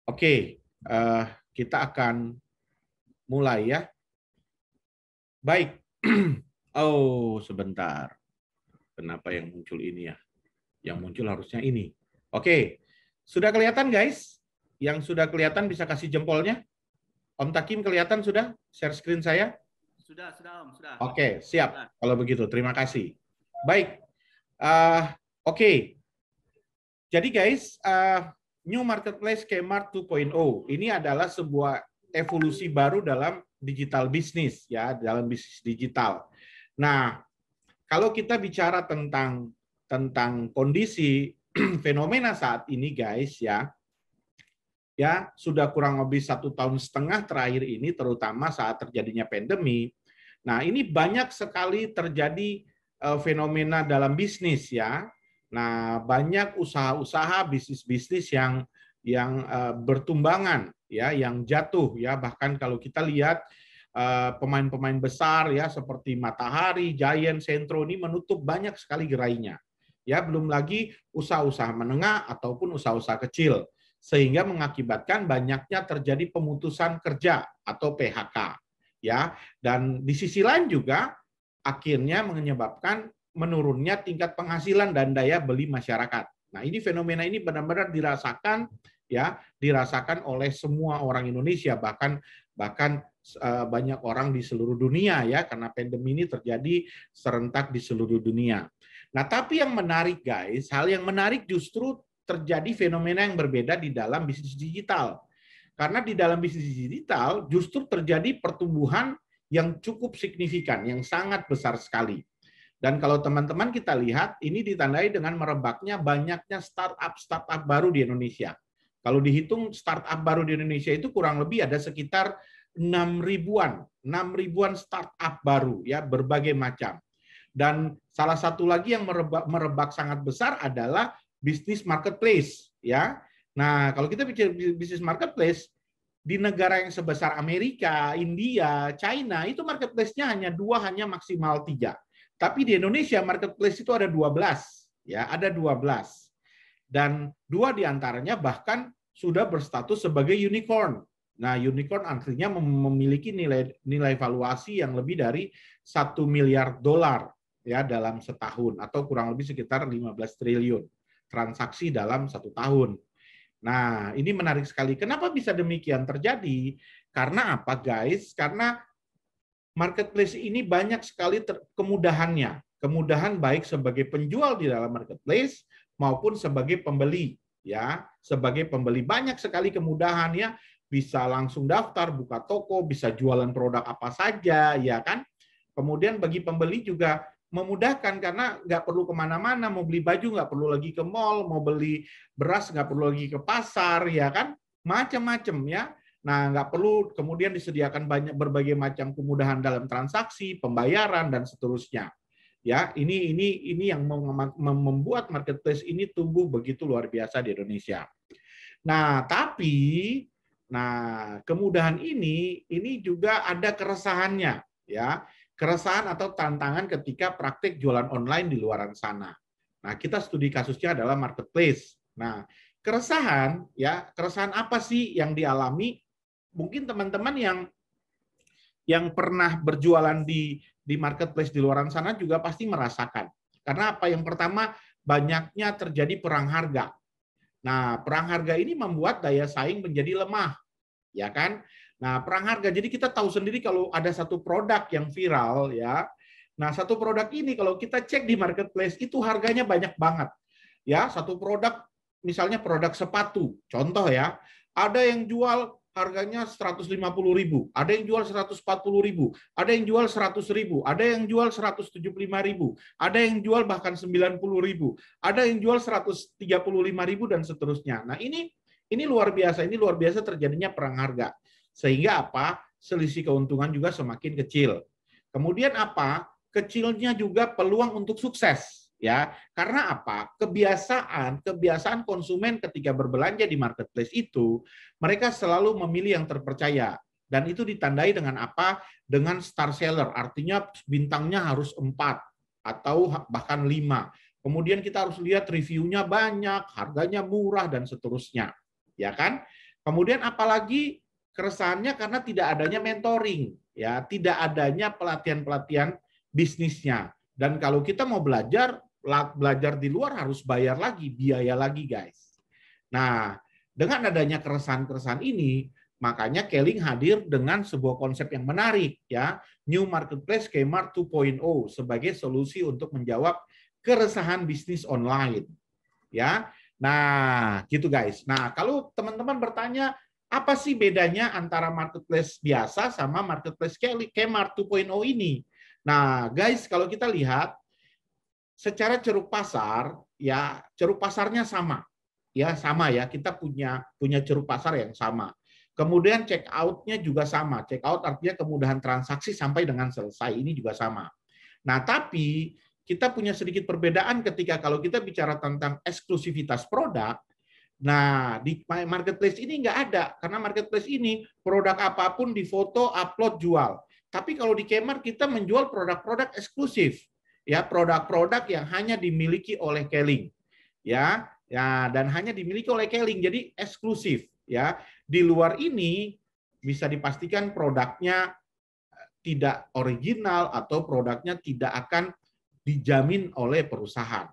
Oke, kita akan mulai ya. Baik. Oh, sebentar. Kenapa yang muncul ini ya? Yang muncul harusnya ini. Oke, sudah kelihatan guys? Yang sudah kelihatan bisa kasih jempolnya? Om Takim kelihatan sudah? Share screen saya? Sudah Om, sudah. Oke, siap. Sudah. Kalau begitu, terima kasih. Baik. Oke. Jadi guys, New Marketplace Kmart 2.0 ini adalah sebuah evolusi baru dalam digital bisnis ya, dalam bisnis digital. Nah, kalau kita bicara tentang kondisi fenomena saat ini guys ya sudah kurang lebih 1,5 tahun terakhir ini, terutama saat terjadinya pandemi. Nah, ini banyak sekali terjadi fenomena dalam bisnis ya. Nah, banyak usaha-usaha bisnis-bisnis yang bertumbangan ya, yang jatuh ya. Bahkan kalau kita lihat pemain-pemain besar ya seperti Matahari, Giant, Sentro ini menutup banyak sekali gerainya. Ya, belum lagi usaha-usaha menengah ataupun usaha-usaha kecil, sehingga mengakibatkan banyaknya terjadi pemutusan kerja atau PHK. Ya, dan di sisi lain juga akhirnya menyebabkan menurunnya tingkat penghasilan dan daya beli masyarakat. Nah, ini fenomena ini benar-benar dirasakan oleh semua orang Indonesia, bahkan banyak orang di seluruh dunia ya, karena pandemi ini terjadi serentak di seluruh dunia. Nah, tapi yang menarik guys, hal yang menarik justru terjadi fenomena yang berbeda di dalam bisnis digital. Karena di dalam bisnis digital justru terjadi pertumbuhan yang cukup signifikan, yang sangat besar sekali. Dan kalau teman-teman kita lihat, ini ditandai dengan merebaknya banyaknya startup baru di Indonesia. Kalau dihitung startup baru di Indonesia itu kurang lebih ada sekitar 6 ribuan startup baru ya, berbagai macam. Dan salah satu lagi yang merebak sangat besar adalah bisnis marketplace ya. Nah, kalau kita bicara bisnis marketplace di negara yang sebesar Amerika, India, China itu marketplace-nya hanya 2, hanya maksimal 3. Tapi di Indonesia marketplace itu ada 12 ya, ada 12. Dan 2 diantaranya bahkan sudah berstatus sebagai unicorn. Nah, unicorn artinya memiliki nilai valuasi yang lebih dari 1 miliar dolar ya dalam setahun, atau kurang lebih sekitar 15 triliun transaksi dalam 1 tahun. Nah, ini menarik sekali. Kenapa bisa demikian terjadi? Karena apa, guys? Karena marketplace ini banyak sekali kemudahannya. Kemudahan baik sebagai penjual di dalam marketplace maupun sebagai pembeli. Ya, sebagai pembeli banyak sekali kemudahan ya. Bisa langsung daftar, buka toko, bisa jualan produk apa saja, ya kan? Kemudian bagi pembeli juga memudahkan karena nggak perlu kemana-mana, mau beli baju nggak perlu lagi ke mall, mau beli beras nggak perlu lagi ke pasar, ya kan, macam-macam ya. Nah, nggak perlu kemudian disediakan berbagai macam kemudahan dalam transaksi, pembayaran dan seterusnya. Ya, ini yang membuat marketplace ini tumbuh begitu luar biasa di Indonesia. Nah, tapi kemudahan ini juga ada keresahannya, ya. Keresahan atau tantangan ketika praktik jualan online di luar sana. Nah, kita studi kasusnya adalah marketplace. Nah, keresahan apa sih yang dialami? Mungkin teman-teman yang pernah berjualan di marketplace di luar sana juga pasti merasakan. Karena apa? Yang pertama, banyaknya terjadi perang harga. Nah, perang harga ini membuat daya saing menjadi lemah, ya kan? Nah, perang harga. Jadi kita tahu sendiri kalau ada satu produk yang viral, ya. Nah, satu produk ini kalau kita cek di marketplace itu harganya banyak banget. Ya, satu produk, misalnya produk sepatu, contoh ya, ada yang jual harganya 150.000, ada yang jual 140.000, ada yang jual 100.000, ada yang jual 175.000, ada yang jual bahkan 90.000, ada yang jual 135.000 dan seterusnya. Nah, ini luar biasa terjadinya perang harga. Sehingga apa? Selisih keuntungan juga semakin kecil. Kemudian apa? Kecilnya juga peluang untuk sukses, ya. Karena apa? Kebiasaan konsumen ketika berbelanja di marketplace itu, mereka selalu memilih yang terpercaya. Dan itu ditandai dengan apa? Dengan star seller, artinya bintangnya harus 4 atau bahkan 5. Kemudian kita harus lihat reviewnya banyak, harganya murah dan seterusnya, ya kan? Kemudian apalagi keresahannya karena tidak adanya mentoring, ya, tidak adanya pelatihan-pelatihan bisnisnya. Dan kalau kita mau belajar di luar harus bayar lagi, biaya lagi, guys. Nah, dengan adanya keresahan-keresahan ini, makanya Keling hadir dengan sebuah konsep yang menarik, ya, New Marketplace Kmart 2.0 sebagai solusi untuk menjawab keresahan bisnis online, ya. Nah, gitu guys. Nah, kalau teman-teman bertanya apa sih bedanya antara marketplace biasa sama marketplace Kmart 2.0 ini? Nah, guys, kalau kita lihat secara ceruk pasar, ya ceruk pasarnya sama. Ya, sama ya. Kita punya ceruk pasar yang sama. Kemudian check out-nya juga sama. Check out artinya kemudahan transaksi sampai dengan selesai. Ini juga sama. Nah, tapi kita punya sedikit perbedaan ketika kalau kita bicara tentang eksklusivitas produk. Nah, di marketplace ini nggak ada, karena marketplace ini produk apapun difoto, upload, jual. Tapi kalau di Kmart kita menjual produk-produk eksklusif, ya, produk-produk yang hanya dimiliki oleh Keling, ya, dan hanya dimiliki oleh Keling, jadi eksklusif, ya. Di luar ini bisa dipastikan produknya tidak original atau produknya tidak akan dijamin oleh perusahaan.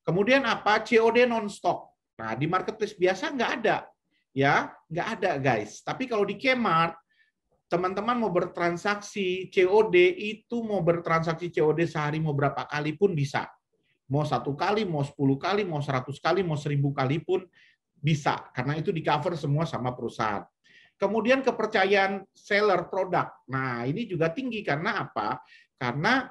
Kemudian apa? COD non-stop. Nah, di marketplace biasa nggak ada, ya, nggak ada, guys. Tapi kalau di Kmart, teman-teman mau bertransaksi COD itu mau bertransaksi COD sehari mau berapa kali pun bisa. Mau 1 kali, mau 10 kali, mau 100 kali, mau 1000 kali pun bisa. Karena itu di cover semua sama perusahaan. Kemudian kepercayaan seller produk. Nah, ini juga tinggi karena apa? Karena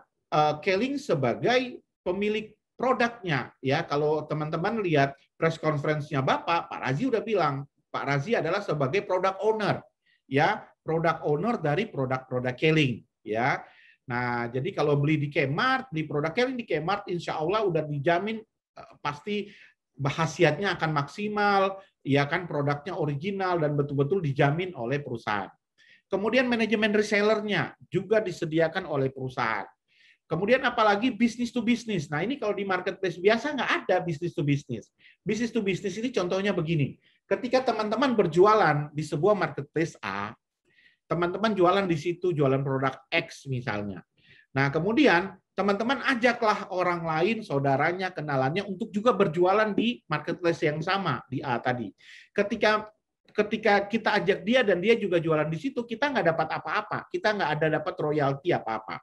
Keling sebagai pemilik produknya, ya. Kalau teman-teman lihat press conference-nya Bapak, Pak Razi udah bilang, Pak Razi adalah sebagai product owner, ya, product owner dari produk-produk Keling, ya. Nah, jadi kalau beli di Kmart, beli produk Keling di Kmart, insya Allah udah dijamin pasti khasiatnya akan maksimal, ya kan, produknya original dan betul-betul dijamin oleh perusahaan. Kemudian manajemen resellernya juga disediakan oleh perusahaan. Kemudian apalagi bisnis to bisnis. Nah, ini kalau di marketplace biasa nggak ada bisnis to bisnis. Bisnis to bisnis ini contohnya begini. Ketika teman-teman berjualan di sebuah marketplace A, teman-teman jualan di situ, jualan produk X misalnya. Nah, kemudian teman-teman ajaklah orang lain, saudaranya, kenalannya untuk juga berjualan di marketplace yang sama, di A tadi. Ketika kita ajak dia dan dia juga jualan di situ, kita nggak dapat apa-apa. Kita nggak ada dapat royalti apa-apa.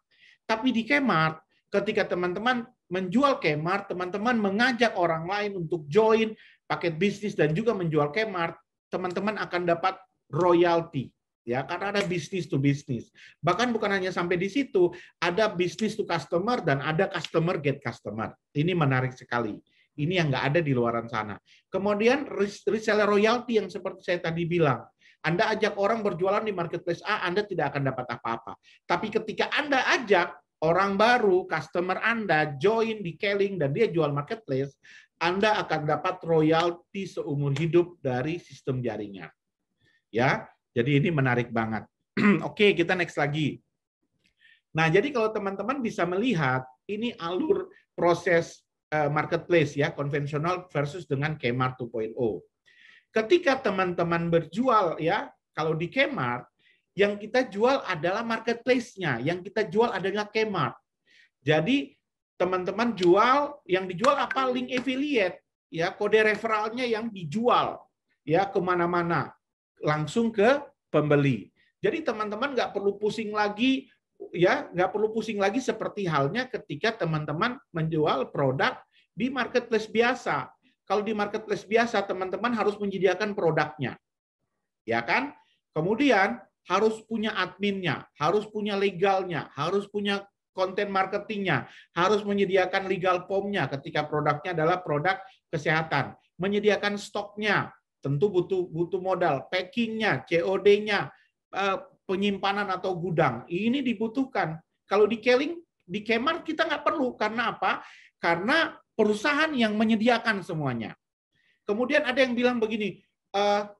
Tapi di Kmart, ketika teman-teman menjual Kmart, teman-teman mengajak orang lain untuk join paket bisnis dan juga menjual Kmart, teman-teman akan dapat royalti. Ya, karena ada bisnis to bisnis. Bahkan bukan hanya sampai di situ, ada bisnis to customer dan ada customer get customer. Ini menarik sekali. Ini yang nggak ada di luaran sana. Kemudian reseller royalty yang seperti saya tadi bilang. Anda ajak orang berjualan di marketplace A, Anda tidak akan dapat apa-apa. Tapi ketika Anda ajak orang baru, customer Anda join di Keling dan dia jual marketplace, Anda akan dapat royalti seumur hidup dari sistem jaringan. Ya, jadi ini menarik banget. Oke, kita next lagi. Nah, jadi kalau teman-teman bisa melihat ini alur proses marketplace ya, konvensional versus dengan Kmart 2.0. Ketika teman-teman berjual ya, kalau di Kmart yang kita jual adalah marketplace-nya, yang kita jual adalah Kmart. Jadi teman-teman jual, yang dijual apa? Link affiliate, ya, kode referralnya yang dijual ya kemana-mana, langsung ke pembeli. Jadi teman-teman nggak perlu pusing lagi, ya, nggak perlu pusing lagi seperti halnya ketika teman-teman menjual produk di marketplace biasa. Kalau di marketplace biasa, teman-teman harus menyediakan produknya, ya kan? Kemudian harus punya adminnya, harus punya legalnya, harus punya konten marketingnya, harus menyediakan legal form-nya ketika produknya adalah produk kesehatan, menyediakan stoknya, tentu butuh modal, packingnya, COD-nya, penyimpanan atau gudang, ini dibutuhkan. Kalau di Keling, di Kmart kita nggak perlu, karena apa? Karena perusahaan yang menyediakan semuanya. Kemudian ada yang bilang begini,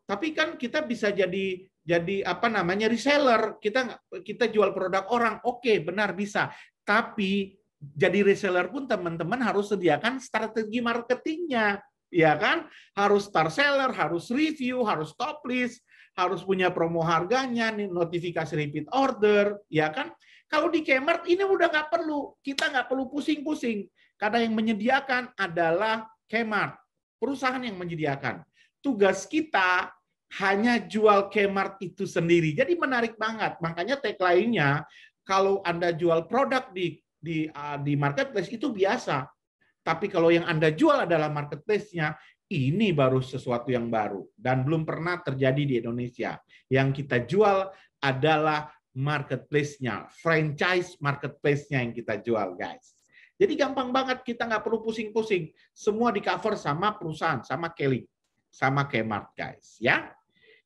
tapi kan kita bisa jadi apa namanya reseller, kita jual produk orang, oke, benar bisa. Tapi jadi reseller pun teman-teman harus sediakan strategi marketingnya. ya kan? Harus star seller, harus review, harus top list, harus punya promo harganya, notifikasi repeat order, ya kan? Kalau di Kmart ini udah nggak perlu, kita nggak perlu pusing-pusing, karena yang menyediakan adalah Kmart, perusahaan yang menyediakan. Tugas kita hanya jual Kmart itu sendiri. Jadi menarik banget, makanya tagline-nya kalau Anda jual produk di marketplace itu biasa. Tapi kalau yang Anda jual adalah marketplace-nya, ini baru sesuatu yang baru dan belum pernah terjadi di Indonesia. Yang kita jual adalah marketplace-nya, franchise marketplace-nya yang kita jual, guys. Jadi gampang banget, kita nggak perlu pusing-pusing. Semua di cover sama perusahaan, sama Kelly, sama Kmart, guys. Ya.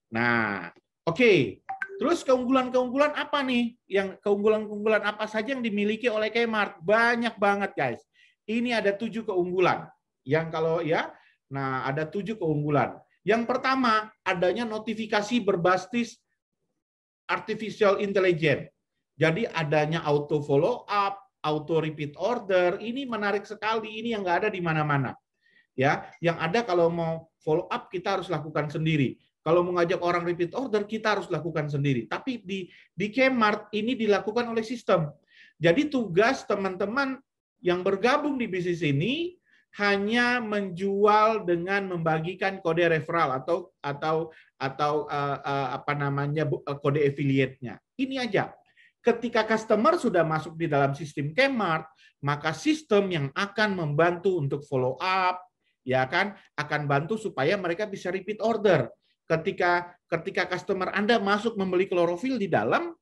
Nah, oke. Terus keunggulan-keunggulan apa nih? Yang keunggulan-keunggulan apa saja yang dimiliki oleh Kmart? Banyak banget, guys. Ini ada 7 keunggulan. Yang kalau ya, nah ada 7 keunggulan. Yang pertama, adanya notifikasi berbasis artificial intelligence. Jadi adanya auto follow up, auto repeat order, ini menarik sekali. Ini yang nggak ada di mana-mana. Ya, yang ada kalau mau follow up kita harus lakukan sendiri. Kalau mengajak orang repeat order, kita harus lakukan sendiri. Tapi di Kmart ini dilakukan oleh sistem. Jadi tugas teman-teman yang bergabung di bisnis ini hanya menjual dengan membagikan kode referral atau apa namanya kode affiliate-nya. Ini aja. Ketika customer sudah masuk di dalam sistem Kmart, maka sistem yang akan membantu untuk follow up, ya kan, akan bantu supaya mereka bisa repeat order. Ketika customer Anda masuk membeli klorofil di dalam,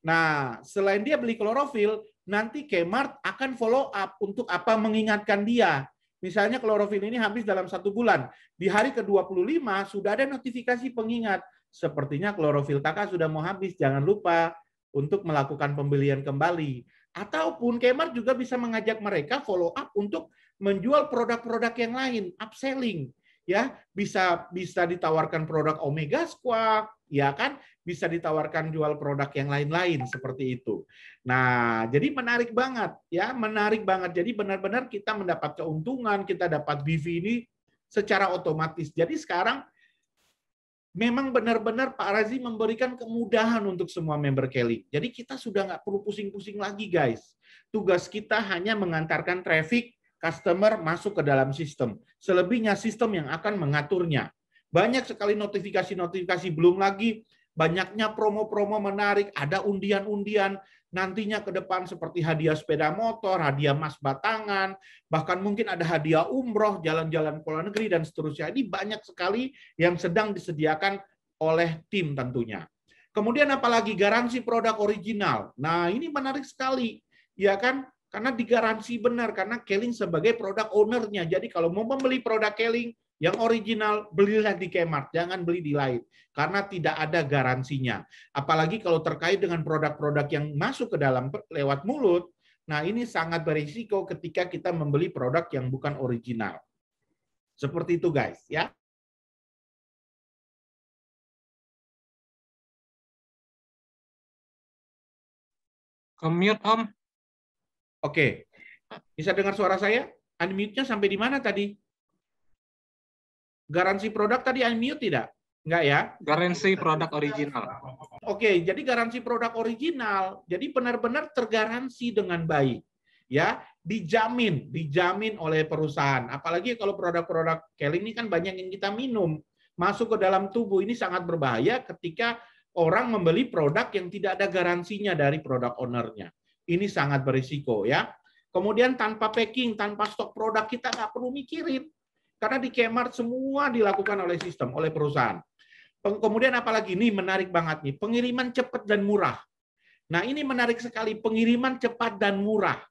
nah selain dia beli klorofil, nanti Kmart akan follow up untuk apa, mengingatkan dia. Misalnya klorofil ini habis dalam 1 bulan, di hari ke-25 sudah ada notifikasi pengingat. Sepertinya klorofil kakak sudah mau habis, jangan lupa untuk melakukan pembelian kembali. Ataupun Kmart juga bisa mengajak mereka follow up untuk menjual produk-produk yang lain, upselling. Ya, bisa ditawarkan produk Omega Squad, ya kan? Bisa ditawarkan jual produk yang lain-lain seperti itu. Nah, jadi menarik banget, ya, menarik banget. Jadi benar-benar kita mendapat keuntungan, kita dapat BV ini secara otomatis. Jadi sekarang memang benar-benar Pak Razi memberikan kemudahan untuk semua member Kelly. Jadi kita sudah nggak perlu pusing-pusing lagi, guys. Tugas kita hanya mengantarkan traffic customer masuk ke dalam sistem. Selebihnya sistem yang akan mengaturnya. Banyak sekali notifikasi-notifikasi, belum lagi banyaknya promo-promo menarik, ada undian-undian, nantinya ke depan seperti hadiah sepeda motor, hadiah emas batangan, bahkan mungkin ada hadiah umroh, jalan-jalan ke luar negeri, dan seterusnya. Ini banyak sekali yang sedang disediakan oleh tim tentunya. Kemudian apalagi garansi produk original. Nah, ini menarik sekali, ya kan? Karena digaransi benar, karena Keling sebagai produk owner-nya. Jadi kalau mau membeli produk Keling yang original, belilah di Kmart, jangan beli di lain. Karena tidak ada garansinya. Apalagi kalau terkait dengan produk-produk yang masuk ke dalam lewat mulut, nah ini sangat berisiko ketika kita membeli produk yang bukan original. Seperti itu, guys. Ya. Ke-mute, Om. Oke. Bisa dengar suara saya? Unmute-nya sampai di mana tadi? Garansi produk tadi unmute tidak? Enggak ya? Garansi produk original. Oke, jadi garansi produk original, jadi benar-benar tergaransi dengan baik. Ya, dijamin oleh perusahaan. Apalagi kalau produk-produk Keling ini kan banyak yang kita minum, masuk ke dalam tubuh, ini sangat berbahaya ketika orang membeli produk yang tidak ada garansinya dari produk owner-nya. Ini sangat berisiko ya. Kemudian tanpa packing, tanpa stok produk, kita nggak perlu mikirin. Karena di Kmart semua dilakukan oleh sistem, oleh perusahaan. Kemudian apalagi ini menarik banget nih, pengiriman cepat dan murah. Nah, ini menarik sekali, pengiriman cepat dan murah.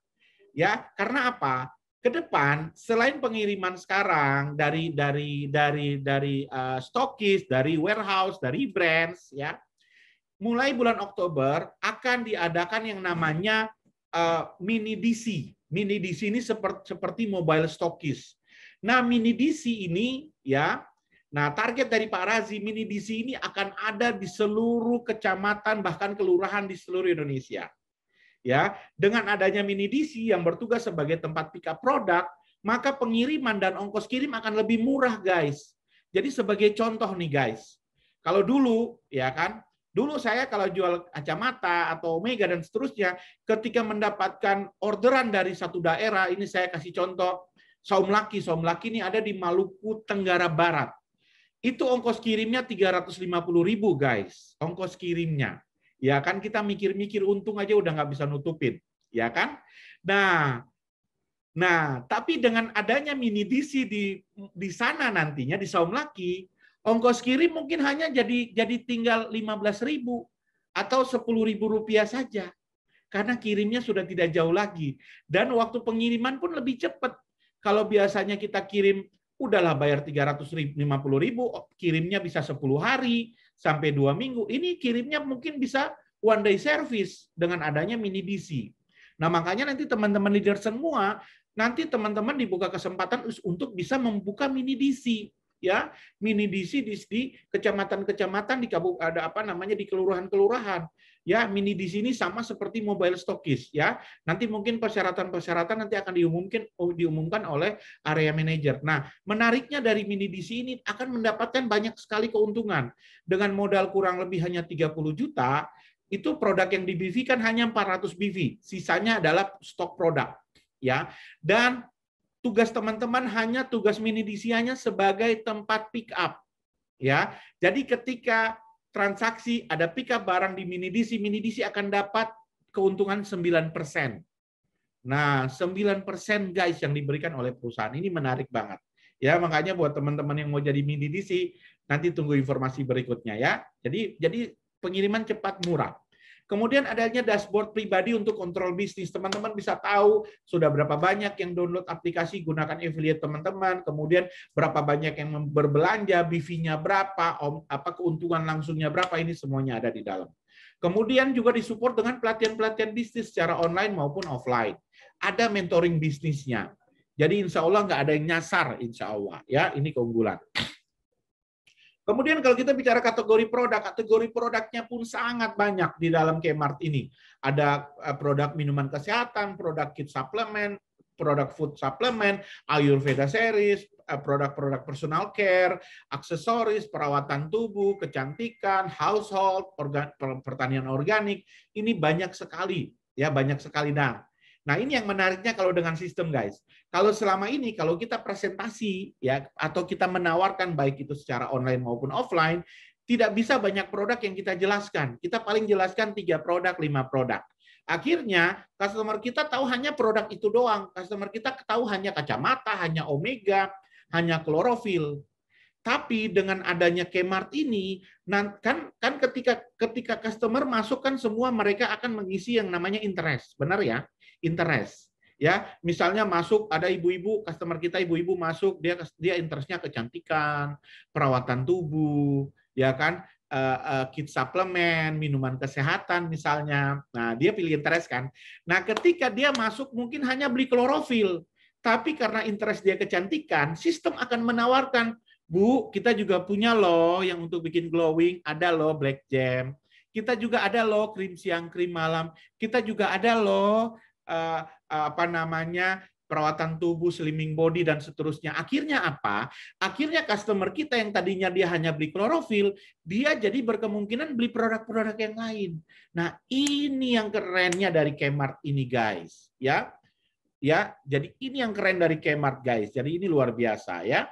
Ya, karena apa? Ke depan selain pengiriman sekarang dari stokis, dari warehouse, dari brands ya. Mulai bulan Oktober akan diadakan yang namanya mini DC. Mini DC ini seperti mobile stokis. Nah, mini DC ini ya, nah target dari Pak Razi, mini DC ini akan ada di seluruh kecamatan bahkan kelurahan di seluruh Indonesia. Ya, dengan adanya mini DC yang bertugas sebagai tempat pick up produk, maka pengiriman dan ongkos kirim akan lebih murah, guys. Jadi sebagai contoh nih, guys. Kalau dulu, ya kan, dulu saya kalau jual kacamata atau Omega dan seterusnya, ketika mendapatkan orderan dari satu daerah, ini saya kasih contoh, Saum Laki ini ada di Maluku Tenggara Barat. Itu ongkos kirimnya 350.000, guys. Ongkos kirimnya. Ya kan, kita mikir-mikir untung aja udah nggak bisa nutupin. Ya kan? Nah, tapi dengan adanya mini DC di sana nantinya, di Saum Laki, ongkos kirim mungkin hanya jadi tinggal 15.000 atau 10.000 rupiah saja. Karena kirimnya sudah tidak jauh lagi. Dan waktu pengiriman pun lebih cepat. Kalau biasanya kita kirim, udahlah bayar 350.000, kirimnya bisa 10 hari sampai 2 minggu. Ini kirimnya mungkin bisa one day service dengan adanya mini DC. Nah, makanya nanti teman-teman leader semua, nanti teman-teman dibuka kesempatan untuk bisa membuka mini DC. Ya, mini DC di kecamatan-kecamatan, di kelurahan-kelurahan. Ya, mini di sini sama seperti mobile stokis, ya. Nanti mungkin persyaratan-persyaratan nanti akan diumumkan oleh area manager. Nah, menariknya dari mini di sini akan mendapatkan banyak sekali keuntungan. Dengan modal kurang lebih hanya 30 juta, itu produk yang di BV kan hanya 400 BV. Sisanya adalah stok produk, ya. Dan tugas teman-teman hanya tugas mini DC hanya sebagai tempat pick up, ya. Jadi ketika transaksi ada pick up barang di mini DC akan dapat keuntungan 9%. Nah, 9% guys yang diberikan oleh perusahaan ini menarik banget. Ya, makanya buat teman-teman yang mau jadi mini DC, nanti tunggu informasi berikutnya ya. Jadi pengiriman cepat murah. Kemudian adanya dashboard pribadi untuk kontrol bisnis. Teman-teman bisa tahu sudah berapa banyak yang download aplikasi, gunakan affiliate teman-teman, kemudian berapa banyak yang berbelanja, BV-nya berapa, keuntungan langsungnya berapa, ini semuanya ada di dalam. Kemudian juga disupport dengan pelatihan-pelatihan bisnis secara online maupun offline. Ada mentoring bisnisnya. Jadi insya Allah nggak ada yang nyasar, insya Allah. Ya, ini keunggulan. Kemudian kalau kita bicara kategori produknya pun sangat banyak di dalam Kmart ini. Ada produk minuman kesehatan, produk kit suplemen, produk food suplemen, Ayurveda series, produk-produk personal care, aksesoris, perawatan tubuh, kecantikan, household, pertanian organik. Ini banyak sekali, ya banyak sekali. Nah, ini yang menariknya kalau dengan sistem, guys. Kalau selama ini, kalau kita presentasi, ya atau kita menawarkan baik itu secara online maupun offline, tidak bisa banyak produk yang kita jelaskan. Kita paling jelaskan 3 produk, 5 produk. Akhirnya, customer kita tahu hanya produk itu doang. Customer kita tahu hanya kacamata, hanya Omega, hanya klorofil. Tapi dengan adanya Kmart ini, kan ketika customer masuk kan semua mereka akan mengisi yang namanya interest, benar ya? Interest, ya. Misalnya masuk ada ibu-ibu, customer kita ibu-ibu masuk, dia interestnya kecantikan, perawatan tubuh, ya kan? Kit suplemen, minuman kesehatan misalnya. Nah, dia pilih interest kan. Nah, ketika dia masuk mungkin hanya beli klorofil, tapi karena interest dia kecantikan, sistem akan menawarkan, Bu, kita juga punya loh yang untuk bikin glowing, ada loh Black Gem. Kita juga ada loh krim siang, krim malam. Kita juga ada loh perawatan tubuh, slimming body dan seterusnya. Akhirnya apa? Akhirnya customer kita yang tadinya dia hanya beli klorofil, dia jadi berkemungkinan beli produk-produk yang lain. Nah, ini yang kerennya dari Kmart ini, guys. Ya, jadi ini yang keren dari Kmart, guys. Jadi ini luar biasa, ya.